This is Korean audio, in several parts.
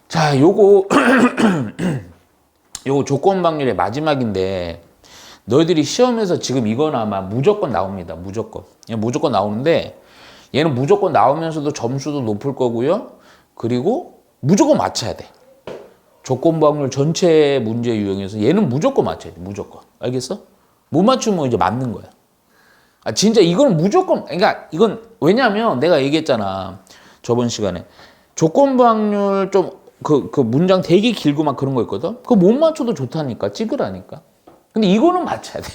자, 요거 요거 조건 방률의 마지막인데 너희들이 시험에서 지금 이건 아마 무조건 나옵니다. 무조건. 무조건 나오는데 얘는 무조건 나오면서도 점수도 높을 거고요. 그리고 무조건 맞춰야 돼. 조건 방률 전체 문제 유형에서 얘는 무조건 맞춰야 돼. 무조건. 알겠어? 못 맞추면 이제 맞는 거야. 아, 진짜 이건 무조건, 그러니까 이건 왜냐면 내가 얘기했잖아. 저번 시간에. 조건 방률 좀 그 문장 되게 길고 막 그런 거 있거든? 그거 못 맞춰도 좋다니까. 찍으라니까. 근데 이거는 맞춰야 돼.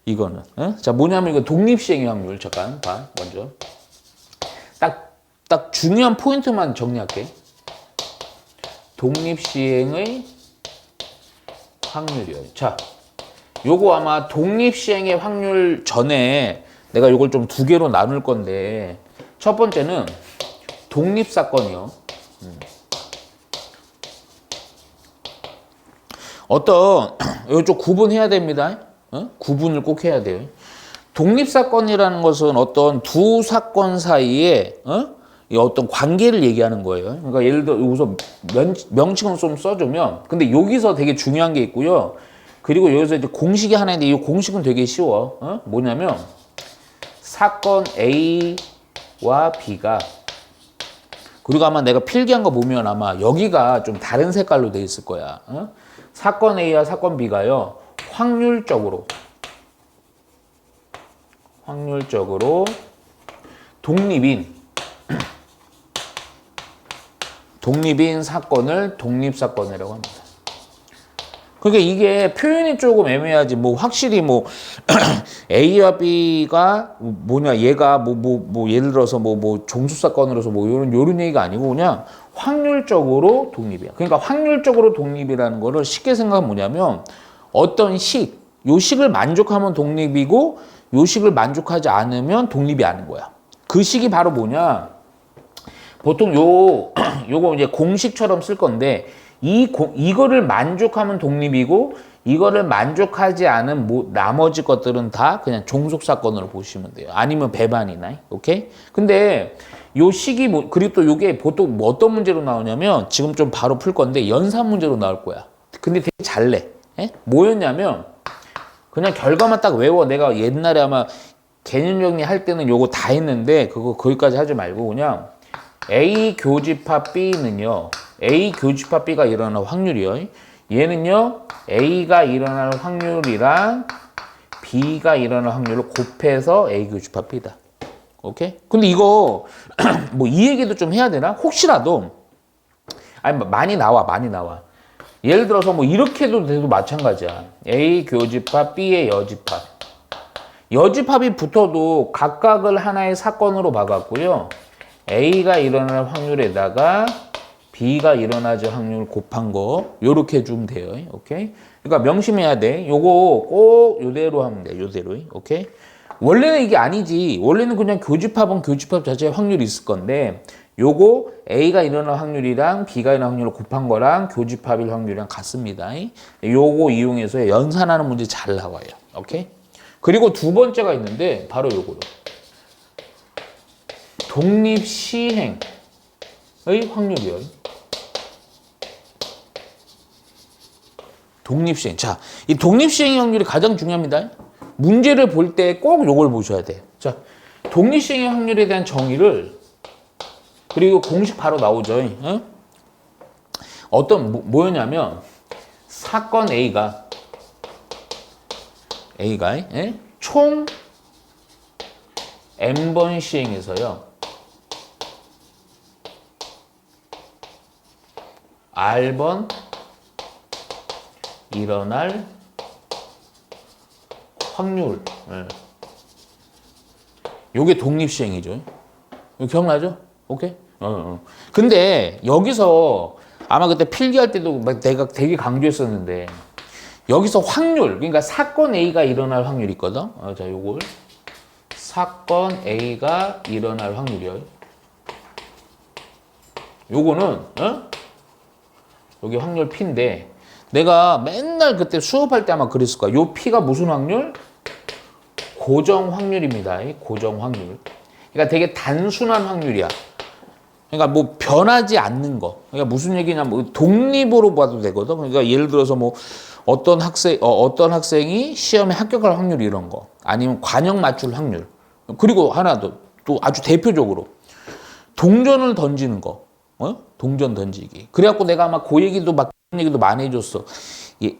이거는. 어? 자, 뭐냐면 이거 독립시행의 확률. 잠깐 봐. 먼저. 딱 중요한 포인트만 정리할게. 독립시행의 확률이요. 자, 요거 아마 독립시행의 확률 전에 내가 요걸 좀 두 개로 나눌 건데 첫 번째는 독립사건이요. 어떤 이거 좀 구분해야 됩니다. 어? 구분을 꼭 해야 돼요. 독립사건이라는 것은 어떤 두 사건 사이에 이 어떤 관계를 얘기하는 거예요. 그러니까 예를 들어 여기서 명칭을 좀 써주면 근데 여기서 되게 중요한 게 있고요. 그리고 여기서 이제 공식이 하나 있는데 이 공식은 되게 쉬워. 뭐냐면 사건 A와 B가 그리고 아마 내가 필기한 거 보면 아마 여기가 좀 다른 색깔로 돼 있을 거야. 사건 A와 사건 B가요. 확률적으로 독립인 사건을 독립사건이라고 합니다. 그러니까 이게 표현이 조금 애매하지. 뭐 확실히 뭐 A와 B가 뭐냐 얘가 뭐 예를 들어서 뭐 종수사건으로서 뭐 요런 얘기가 아니고 그냥 확률적으로 독립이야. 그러니까 확률적으로 독립이라는 거를 쉽게 생각하면 뭐냐면 어떤 요 식을 만족하면 독립이고 요 식을 만족하지 않으면 독립이 아닌 거야. 그 식이 바로 뭐냐? 보통 요거 이제 공식처럼 쓸 건데 이거를 만족하면 독립이고 이거를 만족하지 않은 나머지 것들은 다 그냥 종속사건으로 보시면 돼요. 아니면 배반이나. 오케이? 근데 요 식이 그리고 또 요게 보통 뭐 어떤 문제로 나오냐면 지금 좀 바로 풀 건데 연산 문제로 나올 거야. 근데 되게 잘 내. 뭐였냐면 그냥 결과만 딱 외워. 내가 옛날에 아마 개념 정리할 때는 요거 다 했는데 거기까지 하지 말고 그냥 A 교집합 B는요. A 교집합 B가 일어날 확률이요. 얘는요. A가 일어날 확률이랑 B가 일어날 확률을 곱해서 A 교집합 B다. 오케이? 근데 이거 뭐 이 얘기도 좀 해야 되나? 혹시라도 아니 많이 나와. 예를 들어서 뭐 이렇게 해도 돼도 마찬가지야. A 교집합 B의 여집합. 여집합이 붙어도 각각을 하나의 사건으로 봐갖고요. A가 일어날 확률에다가 B가 일어나질 확률 곱한 거 요렇게 해주면 돼요. 오케이? 그러니까 명심해야 돼. 요거 꼭 요대로 하면 돼. 요대로. 오케이? 원래는 이게 아니지. 원래는 그냥 교집합은 교집합 자체에 확률이 있을 건데 요거 A가 일어날 확률이랑 B가 일어날 확률을 곱한 거랑 교집합일 확률이랑 같습니다. 요거 이용해서 연산하는 문제 잘 나와요. 오케이? 그리고 두 번째가 있는데 바로 요거로. 독립시행의 확률이요. 독립시행. 자, 이 독립시행의 확률이 가장 중요합니다. 문제를 볼 때 꼭 요걸 보셔야 돼요. 자, 독립시행의 확률에 대한 정의를 그리고 공식 바로 나오죠. 뭐였냐면 사건 A가 총 n번 시행해서요. R번 일어날 확률. 요게 독립시행이죠. 이거 기억나죠? 오케이? 근데 여기서 아마 그때 필기할 때도 내가 되게 강조했었는데 여기서 확률, 그러니까 사건 A가 일어날 확률이 있거든. 자, 요걸 사건 A가 일어날 확률이요. 요거는 여기 확률 P인데 내가 맨날 그때 수업할 때 아마 그랬을 거야. 요 P가 무슨 확률? 고정 확률입니다. 고정 확률. 그러니까 되게 단순한 확률이야. 그러니까 뭐 변하지 않는 거. 그러니까 무슨 얘기냐면 뭐 독립으로 봐도 되거든. 그러니까 예를 들어서 뭐 어떤 학생이 시험에 합격할 확률 이런 거. 아니면 관역 맞출 확률. 그리고 하나 더, 또 아주 대표적으로 동전을 던지는 거. 동전 던지기. 그래갖고 내가 아마 그 얘기도 막 그런 얘기도 많이 해줬어.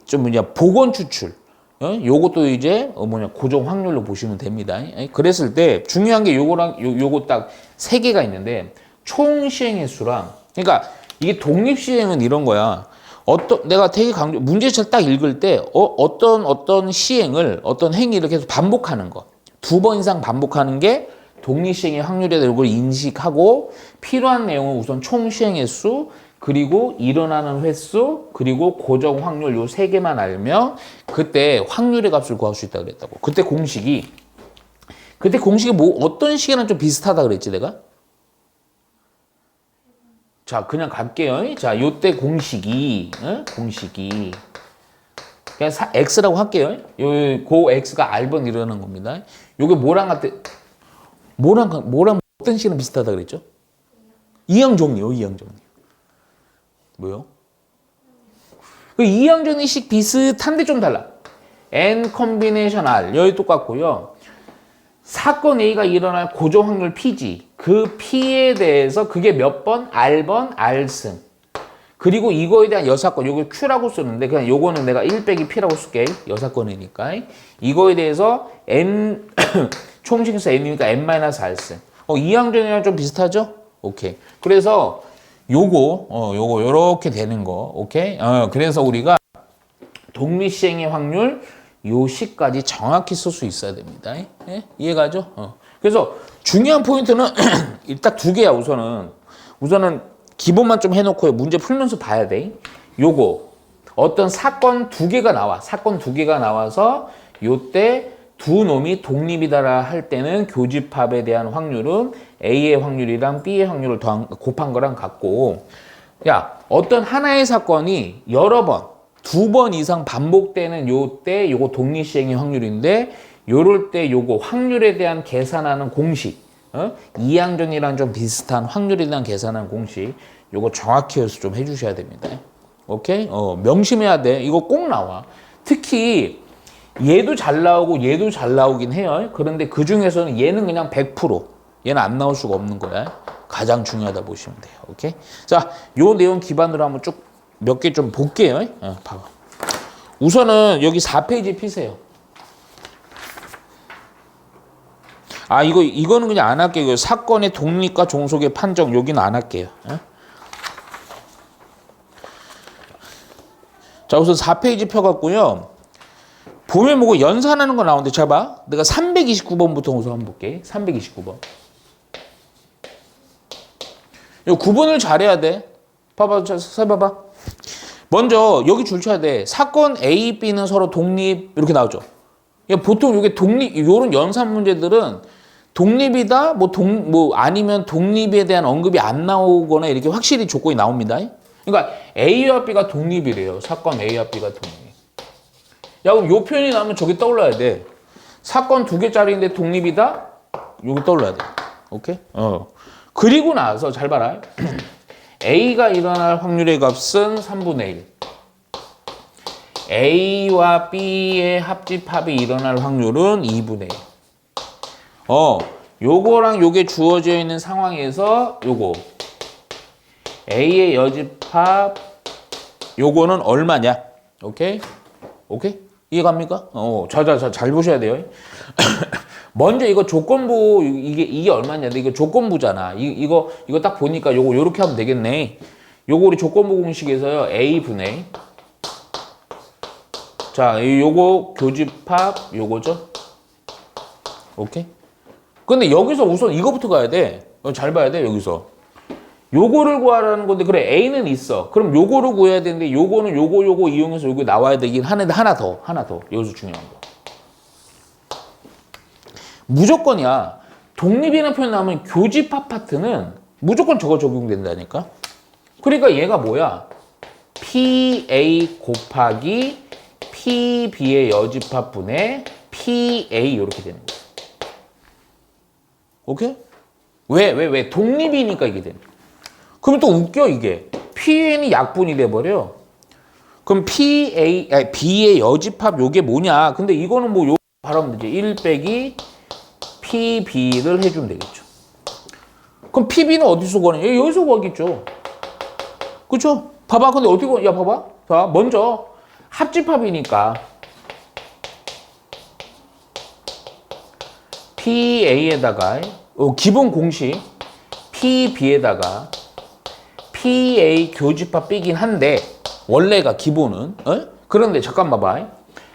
좀 보건 추출. 요것도 이제 고정 확률로 보시면 됩니다. 그랬을 때 중요한 게 요거랑 요거 딱 세 개가 있는데 총 시행 횟수랑, 그러니까 이게 독립 시행은 이런 거야. 내가 되게 문제를 딱 읽을 때 어떤 시행을, 어떤 행위를 계속 반복하는 거, 2번 이상 반복하는 게 독립 시행의 확률이다. 이걸 인식하고 필요한 내용은 우선 총 시행 횟수, 그리고 일어나는 횟수, 그리고 고정 확률 요 세 개만 알면 그때 확률의 값을 구할 수 있다 그랬다고. 그때 공식이 뭐 어떤 시계랑 좀 비슷하다 그랬지 내가? 자, 그냥 갈게요. 자, 요때 공식이 그냥 x라고 할게요. 고 x가 r번 일어나는 겁니다. 요게 뭐랑 어떤 시계랑 비슷하다 그랬죠? 이항정리요, 이항정리. 뭐요? 그 이항정리식 비슷한데 좀 달라. n 컨비네이션 r 여기 똑같고요. 사건 A가 일어날 고정 확률 P지. 그 P에 대해서 그게 몇 번? R번, R승. 그리고 이거에 대한 여사건, 요거 Q라고 쓰는데 그냥 요거는 내가 1 빼기 P라고 쓸게. 여사건이니까. 이거에 대해서 N, 총식에서 N이니까 N-R승. 이항정이랑 좀 비슷하죠? 오케이. 그래서 요거 요렇게 되는 거. 오케이? 그래서 우리가 독립시행의 확률 요 시까지 정확히 쓸 수 있어야 됩니다. 예? 이해가죠? 그래서 중요한 포인트는 딱 2개야, 우선은 기본만 좀 해놓고 문제 풀면서 봐야 돼. 요거 어떤 사건 2개가 나와. 사건 2개가 나와서 요때 두 놈이 독립이다라 할 때는 교집합에 대한 확률은 A의 확률이랑 B의 확률을 곱한 거랑 같고, 야, 어떤 하나의 사건이 여러 번 2번 이상 반복되는 요때 요거 독립시행의 확률인데, 요럴 때 요거 확률에 대한 계산하는 공식, 이항정이랑 좀 비슷한 확률에 대한 계산하는 공식, 요거 정확히 해서 좀 해주셔야 됩니다. 오케이? 명심해야 돼. 이거 꼭 나와. 특히 얘도 잘 나오고 얘도 잘 나오긴 해요. 그런데 그 중에서는 얘는 그냥 100%, 얘는 안 나올 수가 없는 거야. 가장 중요하다 보시면 돼요. 오케이? 자, 요 내용 기반으로 한번 쭉 몇 개 좀 볼게요. 봐봐. 우선은 여기 4페이지 피세요. 이거는 그냥 안 할게요. 사건의 독립과 종속의 판정, 여기는 안 할게요. 자, 우선 4페이지 펴갖고요. 보면 뭐고 연산하는 거 나오는데, 잘 봐. 내가 329번부터 우선 한번 볼게. 329번. 이 구분을 잘해야 돼. 봐봐, 봐봐. 먼저 여기 줄 쳐야 돼. 사건 A, B는 서로 독립 이렇게 나오죠. 보통 이게 독립, 요런 연산 문제들은 독립이다, 아니면 독립에 대한 언급이 안 나오거나 이렇게 확실히 조건이 나옵니다. 그러니까 A와 B가 독립이래요. 사건 A와 B가 독립. 야, 그럼 요 표현이 나오면 저기 떠올라야 돼. 사건 2개짜리인데 독립이다? 여기 떠올라야 돼. 오케이? 그리고 나서 잘 봐라. A가 일어날 확률의 값은 3분의 1. A와 B의 합집합이 일어날 확률은 2분의 1. 요거랑 요게 주어져 있는 상황에서 요거 A의 여집합 요거는 얼마냐? 오케이? 이해갑니까? 잘 보셔야 돼요. 먼저 이거 조건부, 이게 얼마냐? 이거 조건부잖아. 이거 딱 보니까 요거 요렇게 하면 되겠네. 요거 우리 조건부 공식에서요. A분의. 자, 요거 교집합 요거죠? 오케이? 근데 여기서 우선 이거부터 가야 돼. 잘 봐야 돼, 여기서. 요거를 구하라는 건데, 그래, A는 있어. 그럼 요거를 구해야 되는데, 요거는 요거 이용해서 요거 나와야 되긴 하는데, 하나 더. 여기서 중요한 거. 무조건이야. 독립이라는 표현 나오면 교집합 파트는 무조건 저거 적용된다니까. 그러니까 얘가 뭐야? PA 곱하기 PB의 여집합분의 PA 이렇게 되는 거야. 오케이? 왜? 독립이니까 이게 되는 거야. 그럼 또 웃겨 이게. PN이 약분이 돼버려. 그럼 B의 여집합 요게 뭐냐. 근데 이거는 뭐 요 바라면 되지. 1 빼기 PB를 해주면 되겠죠. 그럼 PB는 어디서 구하냐? 여기서 구하겠죠. 그쵸? 봐봐. 근데 어떻게 구하? 야 봐봐. 자, 먼저 합집합이니까 PA에다가 기본 공식 PB에다가 PA 교집합 B긴 한데 원래가 기본은 그런데 잠깐 봐봐.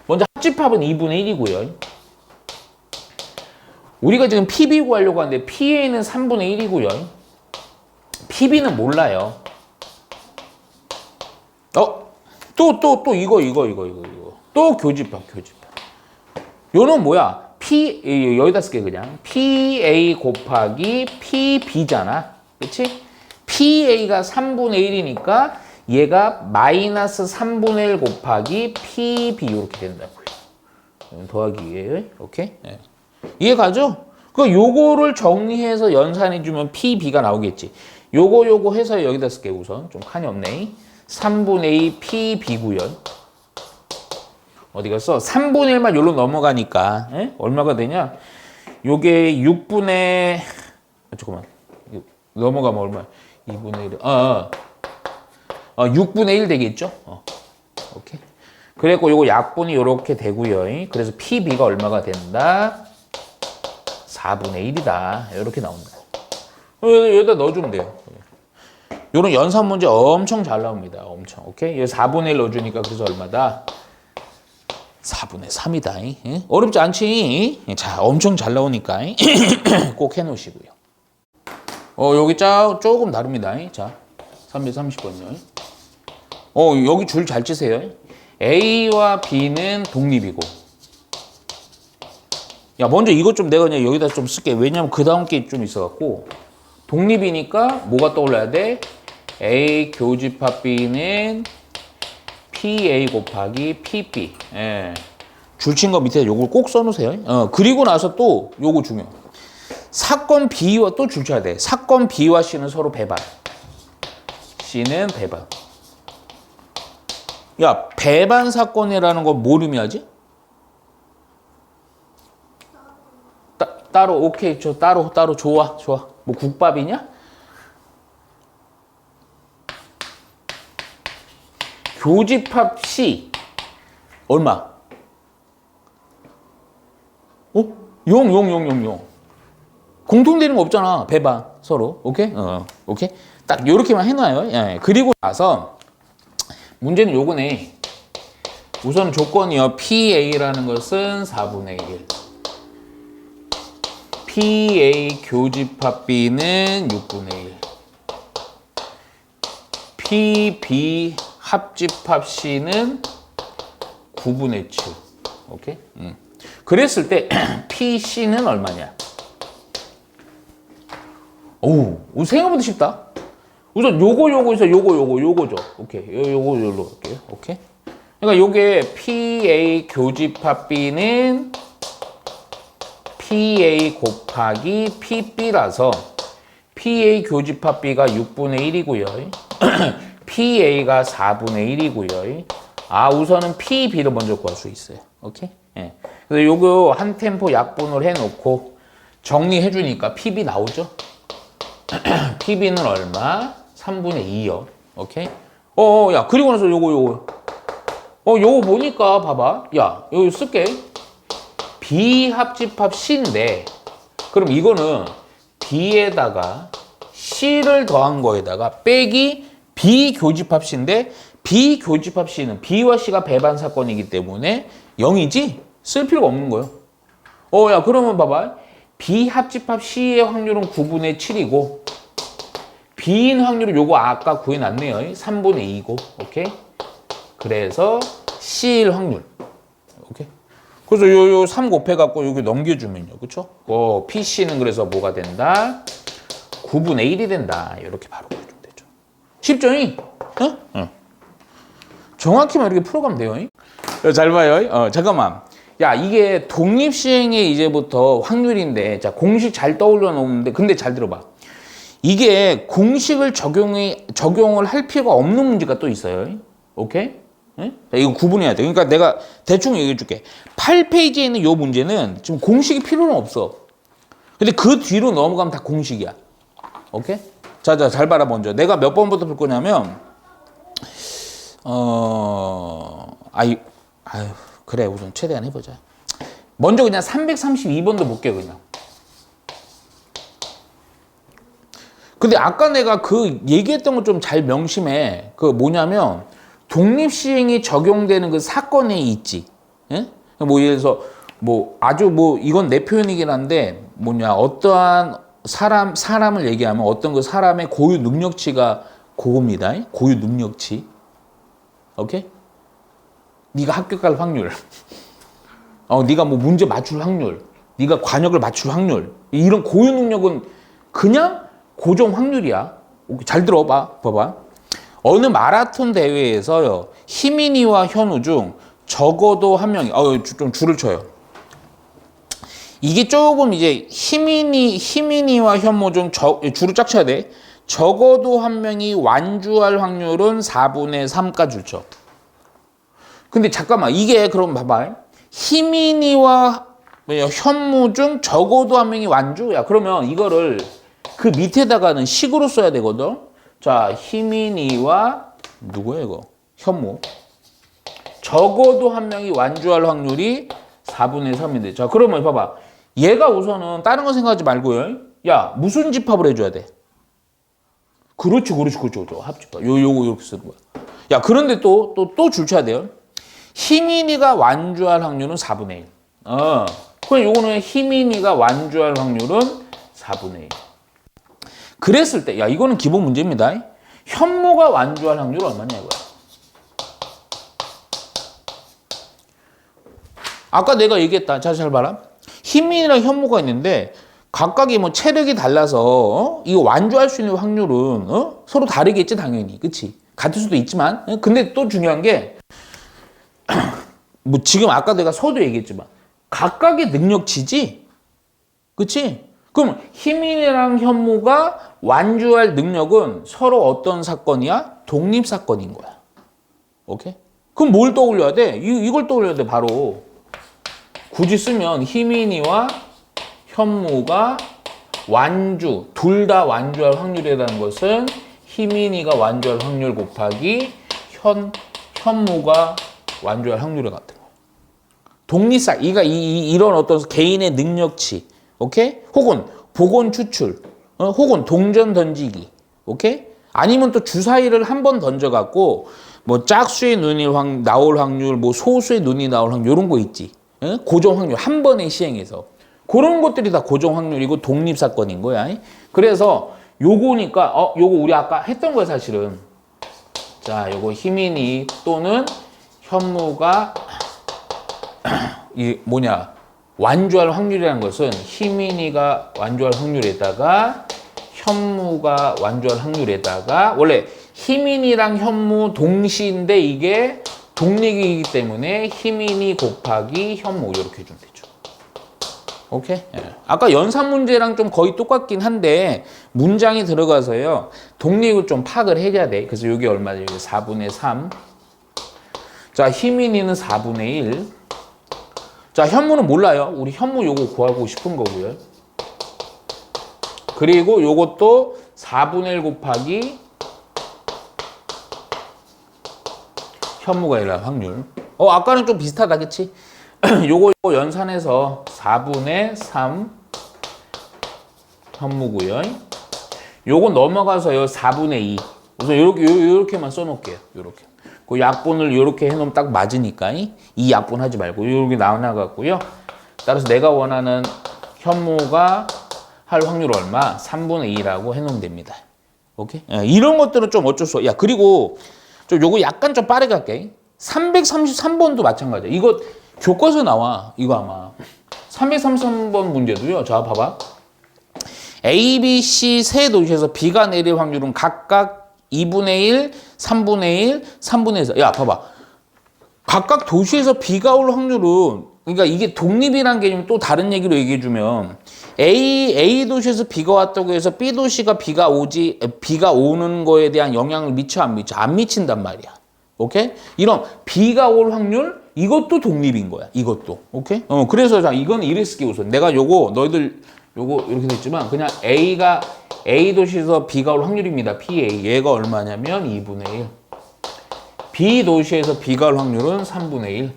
먼저 합집합은 2분의 1이고요. 우리가 지금 PB 구하려고 하는데 PA는 3분의 1이고요. PB는 몰라요. 또 이거. 또 교집합. 요는 뭐야? 여기다 쓸게 그냥. PA 곱하기 PB잖아. 그치? PA가 3분의 1이니까 얘가 마이너스 3분의 1 곱하기 PB 이렇게 된다고요. 더하기에 오케이? 네. 이해 가죠? 그 요거를 정리해서 연산해주면 PB가 나오겠지. 요거 해서 여기다 쓸게 우선. 좀 칸이 없네. 3분의 2 PB고요. 어디 갔어? 3분의 1만 여기로 넘어가니까 얼마가 되냐? 요게 6분의 잠깐만. 넘어가면 얼마야? 2분의 1. 6분의 1 되겠죠? 오케이. 그래갖고 요거 약분이 요렇게 되고요. 그래서 PB가 얼마가 된다? 4분의 1이다. 이렇게 나온다. 여기다 넣어주면 돼요. 요런 연산 문제 엄청 잘 나옵니다. 엄청. 오케이? 여기 4분의 1 넣어주니까 그래서 얼마다? 4분의 3이다. 어렵지 않지? 자, 엄청 잘 나오니까 꼭 해놓으시고요. 여기 조금 다릅니다. 자, 330번요. 여기 줄 잘 치세요. A와 B는 독립이고. 야, 먼저 이것 좀 내가 그냥 여기다 좀 쓸게. 왜냐면 그 다음 게 좀 있어갖고. 독립이니까 뭐가 떠올라야 돼? A 교집합 B는 PA 곱하기 PB. 예. 줄친 거 밑에 요걸 꼭 써놓으세요. 그리고 나서 또 요거 중요. 사건 B와 또 줄쳐야 돼. 사건 B와 C는 서로 배반. C는 배반. 야, 배반 사건이라는 건 뭘 의미하지? 따로 오케이. 따로 좋아. 뭐 국밥이냐? 교집합 C 얼마? 0. 공통되는 거 없잖아. 배반 서로. 오케이? 오케이. 딱 요렇게만 해놔요. 예. 그리고 나서 문제는 요거네. 우선 조건이요. PA라는 것은 4분의 1. PA 교집합 B는 6분의 1. PB 합집합 C는 9분의 7. 오케이? 그랬을 때 PC는 얼마냐? 생각보다 쉽다. 우선 요거에서 요거죠. 오케이. 요걸로 할게요. 오케이. 그러니까 요게 PA 교집합 B는 PA 곱하기 PB라서 PA 교집합 B가 6분의 1이고요. PA가 4분의 1이고요. 우선은 PB를 먼저 구할 수 있어요. 오케이? 예. 그래서 요거 한 템포 약분을 해놓고 정리해 주니까 PB 나오죠? PB는 얼마? 3분의 2요. 오케이? 야, 그리고 나서 요거 보니까 봐봐. 야, 여기 쓸게. B 합집합 C인데, 그럼 이거는 B에다가 C를 더한 거에다가 빼기 B 교집합 C인데, B 교집합 C는 B와 C가 배반 사건이기 때문에 0이지? 쓸 필요가 없는 거예요. 야, 그러면 봐봐. B 합집합 C의 확률은 9분의 7이고, B인 확률은 요거 아까 구해놨네요. 3분의 2고, 오케이? 그래서 C일 확률. 오케이? 그래서 요 3 곱해갖고 여기 넘겨주면요. 그쵸? PC는 그래서 뭐가 된다? 9분의 1이 된다. 이렇게 바로 보여주면 되죠. 쉽죠? 응. 정확히만 이렇게 풀어가면 돼요. 잘 봐요. 잠깐만. 야, 이게 독립시행의 이제부터 확률인데, 자, 공식 잘 떠올려 놓는데, 근데 잘 들어봐. 이게 공식을 적용을 할 필요가 없는 문제가 또 있어요. 오케이? 네? 이거 구분해야 돼. 그러니까 내가 대충 얘기해 줄게. 8페이지에 있는 이 문제는 지금 공식이 필요는 없어. 근데 그 뒤로 넘어가면 다 공식이야. 오케이? 자, 잘 봐라, 먼저. 내가 몇 번부터 볼 거냐면, 그래, 우선 최대한 해보자. 먼저 그냥 332번도 볼게, 그냥. 근데 아까 내가 그 얘기했던 거 좀 잘 명심해. 그 뭐냐면, 독립시행이 적용되는 그 사건이 있지. 예? 뭐, 예를 들어서, 뭐, 아주 뭐, 이건 내 표현이긴 한데, 어떠한 사람을 얘기하면 어떤 그 사람의 고유 능력치가 그겁니다. 고유 능력치. 오케이? 네가 합격할 확률. 네가 뭐 문제 맞출 확률. 네가 관역을 맞출 확률. 이런 고유 능력은 그냥 고정 확률이야. 잘 들어봐. 봐봐. 어느 마라톤 대회에서요. 희민이와 현우 중 적어도 한 명이 좀 줄을 쳐요. 이게 조금 이제 희민이와 현모 중 줄을 쫙 쳐야 돼. 적어도 한 명이 완주할 확률은 4분의 3까지 쳐. 근데 잠깐만, 이게 그럼 봐봐. 희민이와 현무 중 적어도 한 명이 완주야. 그러면 이거를 그 밑에다가는 식으로 써야 되거든. 자, 희민이와 누구야 이거? 현무. 적어도 한 명이 완주할 확률이 4분의 3인데. 자, 그러면 봐봐. 얘가 우선은 다른 거 생각하지 말고요. 야, 무슨 집합을 해줘야 돼? 그렇지. 합집합. 요거 이렇게 쓰는 거야. 야, 그런데 또 줄 쳐야 돼요. 희민이가 완주할 확률은 4분의 1. 그럼 요거는 희민이가 완주할 확률은 4분의 1. 그랬을 때, 야, 이거는 기본 문제입니다. 현모가 완주할 확률은 얼마냐, 이거야. 아까 내가 얘기했다. 자, 잘 봐라. 희민이랑 현모가 있는데, 각각이 뭐 체력이 달라서, 이거 완주할 수 있는 확률은, 서로 다르겠지, 당연히. 그치? 같을 수도 있지만. 근데 또 중요한 게, 뭐 지금 아까 내가 서도 얘기했지만, 각각의 능력치지? 그치? 그럼 희민이랑 현무가 완주할 능력은 서로 어떤 사건이야? 독립사건인 거야. 오케이? 그럼 뭘 떠올려야 돼? 이걸 떠올려야 돼, 바로. 굳이 쓰면 희민이와 현무가 둘 다 완주할 확률이라는 것은 희민이가 완주할 확률 곱하기 현무가 완주할 확률과 같은 거야. 독립사, 이런 어떤 개인의 능력치, 오케이? 혹은 복원 추출, 혹은 동전 던지기, 오케이? 아니면 또 주사위를 한 번 던져갖고 뭐 짝수의 눈이 나올 확률, 뭐 소수의 눈이 나올 확률 이런 거 있지. 고정 확률 한 번에 시행해서 그런 것들이 다 고정 확률이고 독립 사건인 거야. 그래서 요거니까 요거 우리 아까 했던 거야 사실은. 자, 요거 희민이 또는 현무가 완주할 확률이라는 것은 희민이가 완주할 확률에다가 현무가 완주할 확률에다가 원래 희민이랑 현무 동시인데 이게 독립이기 때문에 희민이 곱하기 현무 이렇게 해주면 되죠. 오케이? 예. 아까 연산 문제랑 좀 거의 똑같긴 한데 문장이 들어가서요. 독립을 좀 파악을 해야 돼. 그래서 여기 얼마죠? 4분의 3. 자, 희민이는 4분의 1. 자, 현무는 몰라요. 우리 현무 요거 구하고 싶은 거고요. 그리고 요것도 4분의 1 곱하기 현무가 일어날 확률. 아까는 좀 비슷하다, 그치? 요거 연산해서 4분의 3 현무고요. 요거 넘어가서요 4분의 2. 우선 요렇게만 써놓을게요. 요렇게. 그 약분을 요렇게 해놓으면 딱 맞으니까 이 약분 하지 말고 요렇게 나와나갔고요. 따라서 내가 원하는 현무가 할 확률 얼마? 3분의 2라고 해놓으면 됩니다. 오케이? 이런 것들은 좀 어쩔 수 없어. 야, 그리고 요거 약간 좀 빠르게 할게. 333번도 마찬가지야. 이거 교과서 나와. 이거 아마. 333번 문제도요. 자, 봐봐. A, B, C 세 도시에서 비가 내릴 확률은 각각 2분의 1, 3분의 1, 3분의 4. 야, 봐봐. 각각 도시에서 비가 올 확률은 그러니까 이게 독립이란 개념이 또 다른 얘기로 얘기해주면 A 도시에서 B가 왔다고 해서 B 도시가 B가 오는 거에 대한 영향을 미쳐 안 미쳐? 안 미친단 말이야. 오케이? 이런 B가 올 확률 이것도 독립인 거야. 이것도. 오케이? 그래서 자 이건 이래 쓸게 우선. 내가 요거 너희들 요거 이렇게 됐지만 그냥 A 도시에서 B가 올 확률입니다. PA. 얘가 얼마냐면 2분의 1. B 도시에서 B가 올 확률은 3분의 1.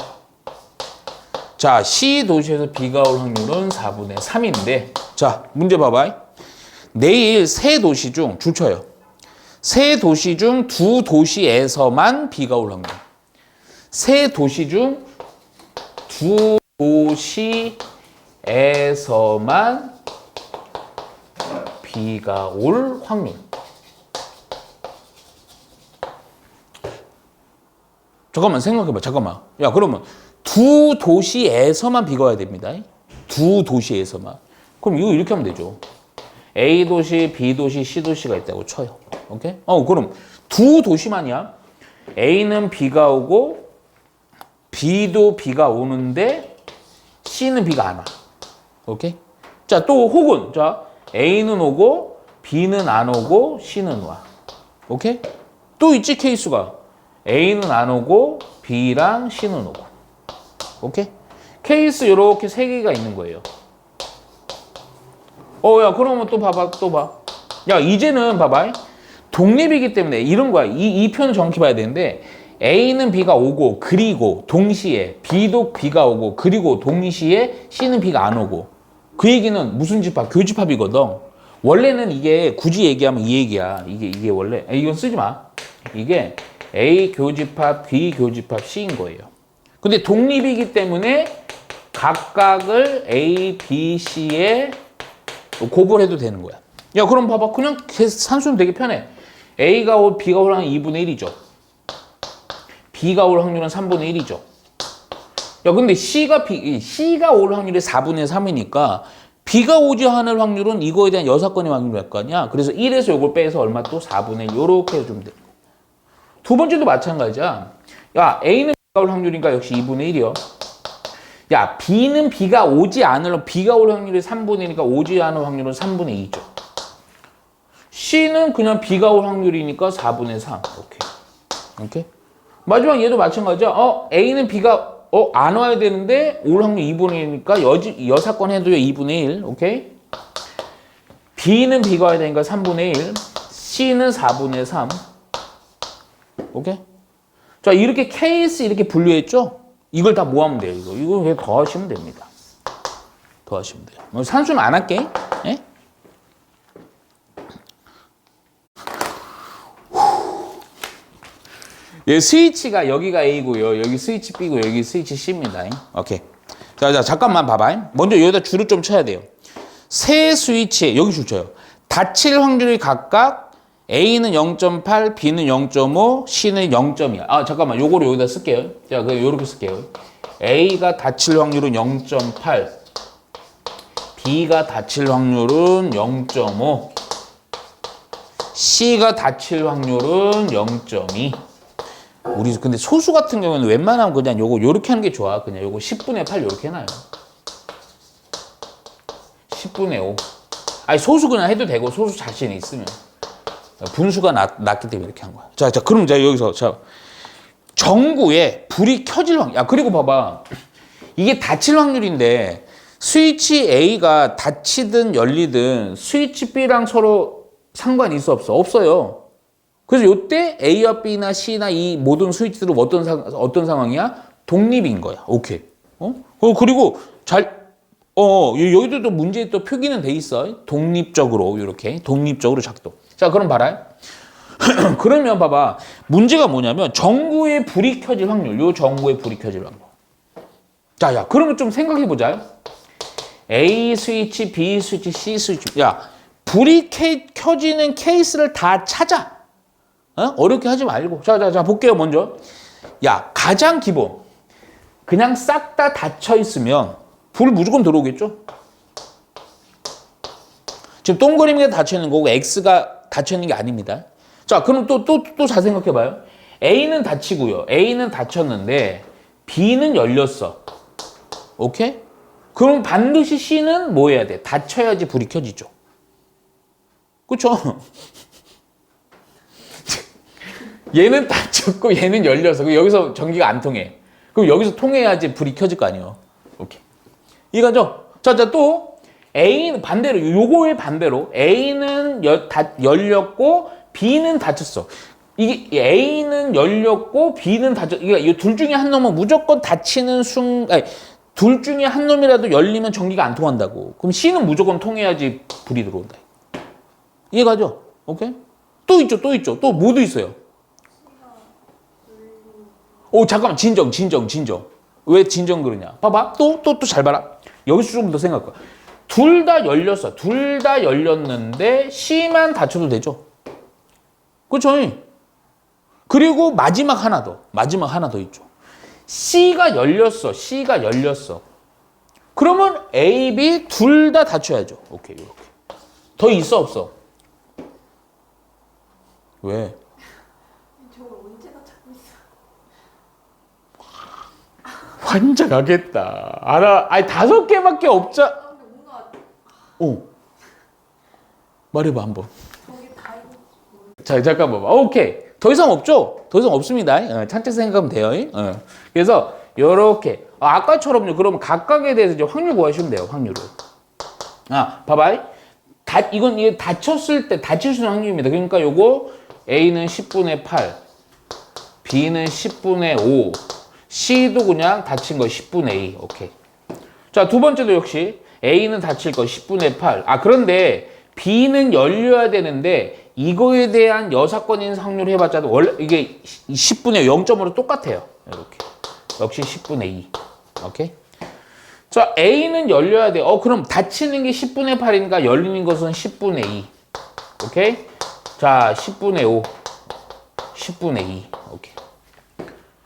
자, C 도시에서 B가 올 확률은 4분의 3인데 자, 문제 봐봐. 내일 세 도시 중 줄쳐요. 세 도시 중 두 도시에서만 B가 올 확률. 세 도시 중 두 도시에서만 B가 올 확률. 잠깐만 생각해봐. 잠깐만. 야 그러면 두 도시에서만 B가 와야 됩니다. 두 도시에서만. 그럼 이거 이렇게 하면 되죠. A 도시, B 도시, C 도시가 있다고 쳐요. 오케이? 그럼 두 도시만이야. A는 B가 오고 B도 B가 오는데 C는 B가 안 와. 오케이? 자, 또 혹은 자, A는 오고 B는 안 오고 C는 와. 오케이? 또 있지 케이스가. A는 안 오고 B랑 C는 오고. 오케이? 케이스 이렇게 세 개가 있는 거예요. 야, 그러면 또 봐봐, 또 봐. 야, 이제는 봐봐. 독립이기 때문에 이런 거야. 이 표현을 정확히 봐야 되는데, A는 B가 오고, 그리고 동시에 B도 B가 오고, 그리고 동시에 C는 B가 안 오고. 그 얘기는 무슨 집합? 교집합이거든. 원래는 이게 굳이 얘기하면 이 얘기야. 이게 원래. 이건 쓰지 마. 이게 A 교집합, B 교집합, C인 거예요. 근데 독립이기 때문에 각각을 A, B, C에 고벌해도 되는 거야. 야, 그럼 봐봐. 그냥 산수는 되게 편해. A가 올, B가 올 확률은 2분의 1이죠. B가 올 확률은 3분의 1이죠. 야, 근데 C가 올 확률이 4분의 3이니까 B가 오지 않을 확률은 이거에 대한 여사건의 확률이 할 거 아니야. 그래서 1에서 이걸 빼서 얼마 또 4분의 1 요렇게 해주면 돼. 두 번째도 마찬가지야. 야, A는 B가 올 확률이니까 역시 2분의 1이요. 야, B는 B가 오지 않을, B가 올 확률이 3분의 1이니까 오지 않을 확률은 3분의 2죠. C는 그냥 B가 올 확률이니까 4분의 3. 오케이. 마지막 얘도 마찬가지야. A는 B가 안 와야 되는데 올 확률 2분의 1이니까 여사건 해도요 2분의 1. 오케이? B는 B가 와야 되니까 3분의 1. C는 4분의 3. 오케이? 자, 이렇게 케이스 이렇게 분류했죠? 이걸 다 모으면 돼요. 이거 그냥 더 하시면 됩니다. 더 하시면 돼요. 산수는 안 할게. 예? 얘 스위치가 여기가 A고요. 여기 스위치 B고 여기 스위치 C입니다. 오케이. 자, 잠깐만 봐봐. 먼저 여기다 줄을 좀 쳐야 돼요. 세 스위치에 여기 줄 쳐요. 닫힐 확률이 각각 A는 0.8, B는 0.5, C는 0.2. 아, 잠깐만. 요거를 여기다 쓸게요. 자, 요렇게 쓸게요. A가 닫힐 확률은 0.8. B가 닫힐 확률은 0.5. C가 닫힐 확률은 0.2. 우리 근데 소수 같은 경우는 웬만하면 그냥 요렇게 하는 게 좋아. 그냥 요거 10분의 8 요렇게 해놔요. 10분의 5. 아니, 소수 그냥 해도 되고, 소수 자신이 있으면. 분수가 낮기 때문에 이렇게 한 거야. 자, 그럼 자, 여기서, 전구에 불이 켜질 확률. 야, 그리고 봐봐. 이게 닫힐 확률인데, 스위치 A가 닫히든 열리든 스위치 B랑 서로 상관이 있어, 없어? 없어요. 그래서 이때 A와 B나 C나 이 모든 스위치들은 어떤 상황이야? 독립인 거야. 오케이. 그리고 여기도 또 문제에 또 표기는 돼 있어. 독립적으로, 이렇게. 독립적으로 작동. 자, 그럼 봐라. 그러면 봐봐. 문제가 뭐냐면, 전구에 불이 켜질 확률. 요 전구에 불이 켜질 확률. 자, 야, 그러면 좀 생각해보자. A 스위치, B 스위치, C 스위치. 야, 불이 켜지는 케이스를 다 찾아. 어렵게 하지 말고. 자, 볼게요, 먼저. 야, 가장 기본. 그냥 싹 다 닫혀 있으면 불 무조건 들어오겠죠? 지금 동그라미가 닫혀 있는 거고 X가 닫혀 있는 게 아닙니다. 자, 그럼 또 잘 생각해 봐요. A는 닫히고요. A는 닫혔는데 B는 열렸어. 오케이? 그럼 반드시 C는 뭐 해야 돼? 닫혀야지 불이 켜지죠. 그쵸? 얘는 닫혔고 얘는 열려서 여기서 전기가 안 통해. 그럼 여기서 통해야지 불이 켜질 거 아니에요. 오케이. 이거죠? 자, 또 A는 반대로, 요거의 반대로 A는 열렸고 B는 닫혔어. 이게 A는 열렸고 B는 닫혔어. 이게 둘 중에 한 놈은 무조건 닫히는 순간, 둘 중에 한 놈이라도 열리면 전기가 안 통한다고. 그럼 C는 무조건 통해야지 불이 들어온다. 이해가죠? 오케이? 또 있죠, 또 있죠. 또 뭐도 있어요. 오, 잠깐만. 진정. 왜 진정 그러냐? 봐봐. 또 잘 봐라. 여기서 좀 더 생각해. 둘 다 열렸어. 둘 다 열렸는데 C만 닫혀도 되죠? 그렇죠? 그리고 마지막 하나 더 있죠. C가 열렸어. 그러면 A, B 둘 다 닫혀야죠. 오케이, 이렇게. 더 있어, 없어? 왜? 저걸 언제나 찾고 있어. 환장하겠다. 알아. 아니 5개밖에 없자. 근데 뭔가 말해봐 한번. 저게 다 이거. 자, 잠깐 봐봐. 오케이. 더 이상 없죠? 더 이상 없습니다. 차차 생각하면 돼요. 그래서 요렇게 아까처럼요. 그러면 각각에 대해서 이제 확률 구하시면 돼요. 확률을. 봐봐. 이건 이게 닫혔을 때 닫힐 수 있는 확률입니다. 그러니까 요거 A는 10분의 8, B는 10분의 5, C도 그냥 닫힌 거 10분의 2. 오케이. 자, 두 번째도 역시 A는 닫힐 거 10분의 8. 그런데 B는 열려야 되는데 이거에 대한 여사건인 확률 해봤자 원래 이게 10분의 0.5로 똑같아요. 이렇게. 역시 10분의 2. 오케이. 자, A는 열려야 돼. 그럼 닫히는 게 10분의 8이니까 열리는 것은 10분의 2. 오케이? 자, 10분의 5. 10분의 2. 오케이.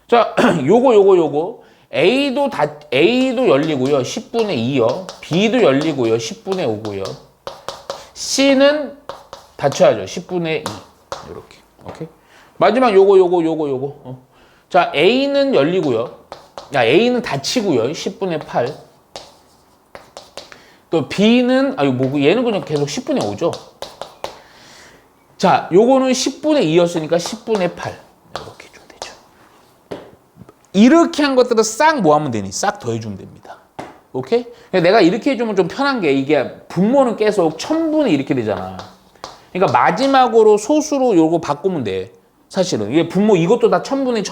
자, 요거. A도 열리고요. 10분의 2요. B도 열리고요. 10분의 5고요. C는 닫혀야죠. 10분의 2. 이렇게. 오케이? 마지막 요거. 자, A는 열리고요. A는 닫히고요. 10분의 8. 또 B는 얘는 그냥 계속 10분의 5죠. 자, 요거는 10분의 2였으니까 10분의 8. 이렇게 해주면 되죠. 이렇게 한 것들을 싹 모으면 되니 싹 더해주면 됩니다. 오케이? 내가 이렇게 해주면 좀 편한 게 이게 분모는 계속 1000분의 이렇게 되잖아. 그러니까 마지막으로 소수로 요거 바꾸면 돼. 사실은 이게 분모 이것도 다 1000분의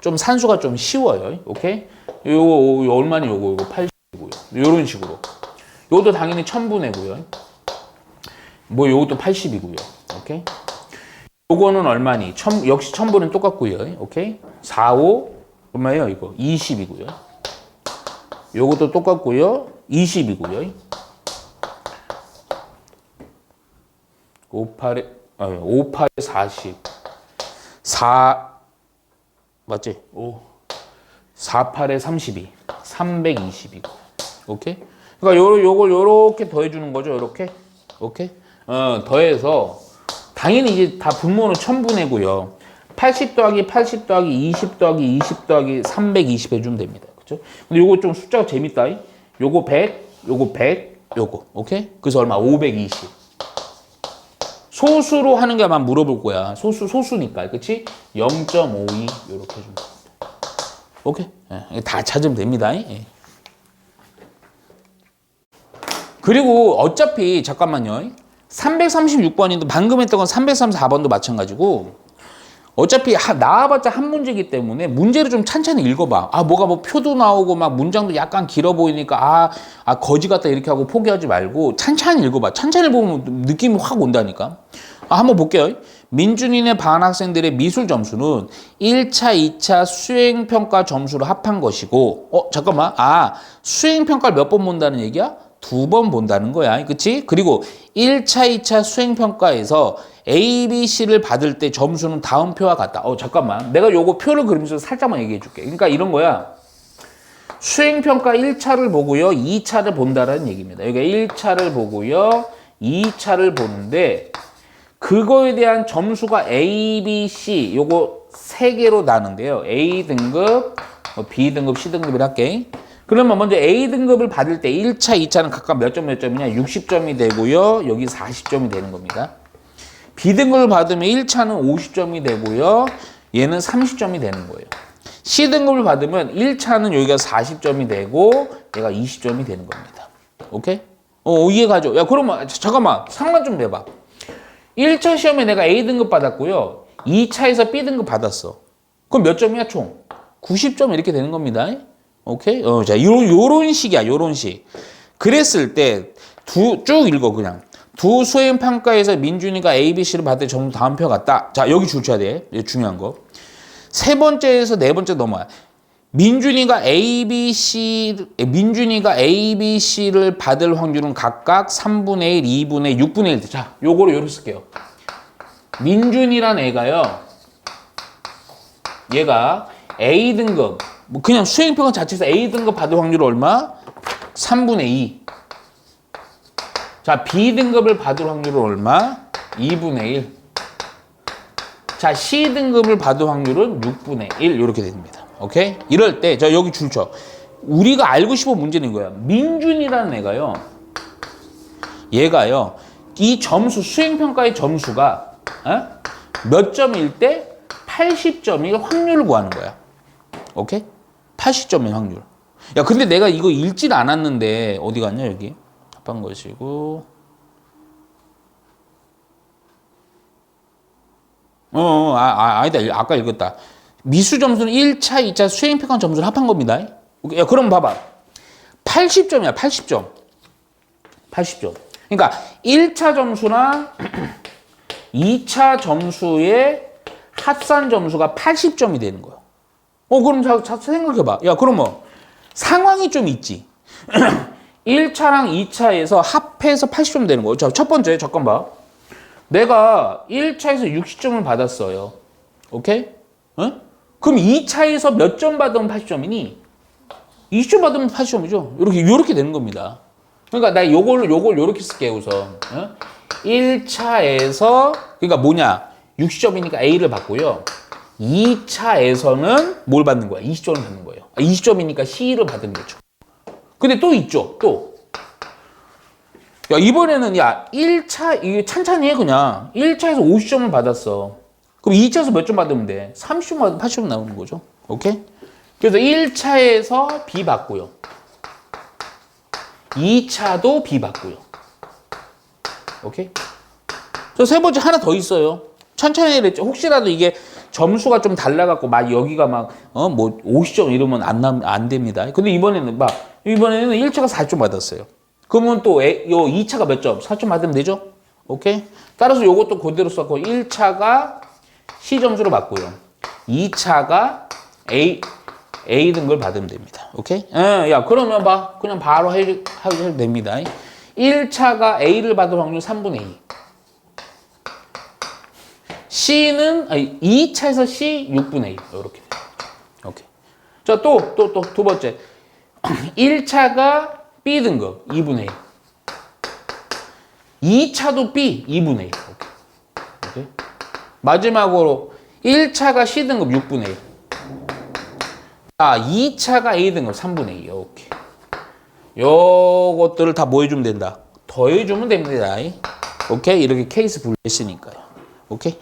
좀 산수가 좀 쉬워요. 오케이? 요거 얼마니 요거 80이고요. 요런 식으로. 요것도 당연히 1000분의고요. 뭐 요것도 80이고요. 오케이? 요거는 얼마니? 역시 1000분은 똑같고요. 오케이? 4, 5 얼마예요? 이거 20이고요. 요것도 똑같고요. 20이고요. 5, 8에 40. 4 맞지? 4, 8에 32. 320이고. 오케이? 그러니까 요걸 요렇게 더해 주는 거죠. 요렇게. 오케이? 더해서 당연히 이제 다 분모는 1000분의고요. 80 더하기 80 더하기 20 더하기 20 더하기 320 해주면 됩니다. 그렇죠? 근데 요거 좀 숫자가 재밌다. 요거 100, 요거 100, 요거. 오케이? 그래서 얼마? 520. 소수로 하는 게 아마 물어볼 거야. 소수니까. 그치? 0.52 요렇게 해주면 됩니다. 오케이? 다 찾으면 됩니다. 그리고 어차피 잠깐만요. 336번인데 방금 했던 건 334번도 마찬가지고 어차피 나와봤자 한 문제이기 때문에 문제를 좀 찬찬히 읽어봐. 뭐가 뭐 표도 나오고 막 문장도 약간 길어 보이니까 거지 같다 이렇게 하고 포기하지 말고 찬찬히 읽어봐. 찬찬히 보면 느낌이 확 온다니까. 한번 볼게요. 민준이네 반 학생들의 미술 점수는 1차, 2차 수행평가 점수를 합한 것이고 잠깐만. 수행평가를 몇 번 본다는 얘기야? 2번 본다는 거야. 그치? 그리고 1차, 2차 수행평가에서 A, B, C를 받을 때 점수는 다음 표와 같다. 잠깐만. 내가 요거 표를 그리면서 살짝만 얘기해 줄게. 그러니까 이런 거야. 수행평가 1차를 보고요. 2차를 본다는 얘기입니다. 여기 1차를 보고요. 2차를 보는데 그거에 대한 점수가 A, B, C 요거 3개로 나는데요. A 등급, B 등급, C 등급이라 할게. 그러면 먼저 A등급을 받을 때 1차, 2차는 각각 몇 점이냐? 60점이 되고요. 여기 40점이 되는 겁니다. B등급을 받으면 1차는 50점이 되고요. 얘는 30점이 되는 거예요. C등급을 받으면 1차는 여기가 40점이 되고 얘가 20점이 되는 겁니다. 오케이? 이해가죠? 야, 그러면 잠깐만 상관 좀 내봐. 1차 시험에 내가 A등급 받았고요. 2차에서 B등급 받았어. 그럼 몇 점이야 총? 90점 이렇게 되는 겁니다. 오케이? 자, 요런 식이야, 요런 식. 그랬을 때 쭉 읽어 그냥. 두 수행평가에서 민준이가 A, B, C를 받을 점수 다음표 같다. 자, 여기 줄쳐야 돼. 이게 중요한 거. 세 번째에서 네 번째 넘어와. 민준이가 A, B, C를 받을 확률은 각각 3분의 1, 2분의 1, 6분의 1. 자, 요거를 요렇게 쓸게요. 민준이란 애가요. 얘가 A등급, 뭐 그냥 수행평가 자체에서 A등급 받을 확률은 얼마? 3분의 2. 자, B등급을 받을 확률은 얼마? 2분의 1. 자, C등급을 받을 확률은 6분의 1 이렇게 됩니다. 오케이? 이럴 때 저 여기 줄쳐. 우리가 알고 싶은 문제는 이거야. 민준이라는 애가요. 얘가요. 이 점수, 수행평가의 점수가 몇 점일 때 80점일 확률을 구하는 거야. 오케이? 80점의 확률. 야, 근데 내가 이거 읽질 않았는데 어디 갔냐 여기? 합한 것이고. 아니다. 아까 읽었다. 미수 점수는 1차, 2차 수행평가 점수를 합한 겁니다. 오케이? 야, 그럼 봐봐. 80점이야, 80점. 80점. 그러니까 1차 점수랑 2차 점수의 합산 점수가 80점이 되는 거야. 그럼 자 생각해봐. 야, 그러면 상황이 좀 있지. 1차랑 2차에서 합해서 80점 되는 거예요. 자, 첫 번째, 잠깐 봐. 내가 1차에서 60점을 받았어요. 오케이? 그럼 2차에서 몇 점 받으면 80점이니? 20점 받으면 80점이죠. 요렇게 되는 겁니다. 그러니까 나 요걸 요렇게 쓸게요, 우선. 1차에서, 그러니까 뭐냐? 60점이니까 A를 받고요. 2차에서는 뭘 받는 거야? 20점을 받는 거예요. 20점이니까 C를 받는 거죠. 근데 또 있죠, 또. 야, 이번에는, 1차, 이게 찬찬히 해, 그냥. 1차에서 50점을 받았어. 그럼 2차에서 몇 점 받으면 돼? 30점 받으면 80점 나오는 거죠. 오케이? 그래서 1차에서 B 받고요. 2차도 B 받고요. 오케이? 저 세 번째 하나 더 있어요. 천천히 했죠. 혹시라도 이게 점수가 좀 달라갖고 막 여기가 막 뭐 50점 이러면 안 됩니다. 근데 이번에는 1차가 4점 받았어요. 그러면 또 요 2차가 몇 점? 4점 받으면 되죠? 오케이? 따라서 요것도 그대로 썼고 1차가 C 점수로 받고요. 2차가 A 등급을 받으면 됩니다. 오케이? 야, 그러면 그냥 바로 해도 됩니다. 1차가 A를 받을 확률 3분의 2. C는 2차에서 C 6분의 1 이렇게. 오케이. 자, 또 두 번째. 1차가 B 등급 2분의 1. 2차도 B 2분의 1. 오케이. 마지막으로 1차가 C 등급 6분의 1. 2차가 A 등급 3분의 2. 오케이. 요것들을 다 뭐 해주면 된다? 더해주면 됩니다. 오케이? 이렇게 케이스 분리했으니까요. 오케이?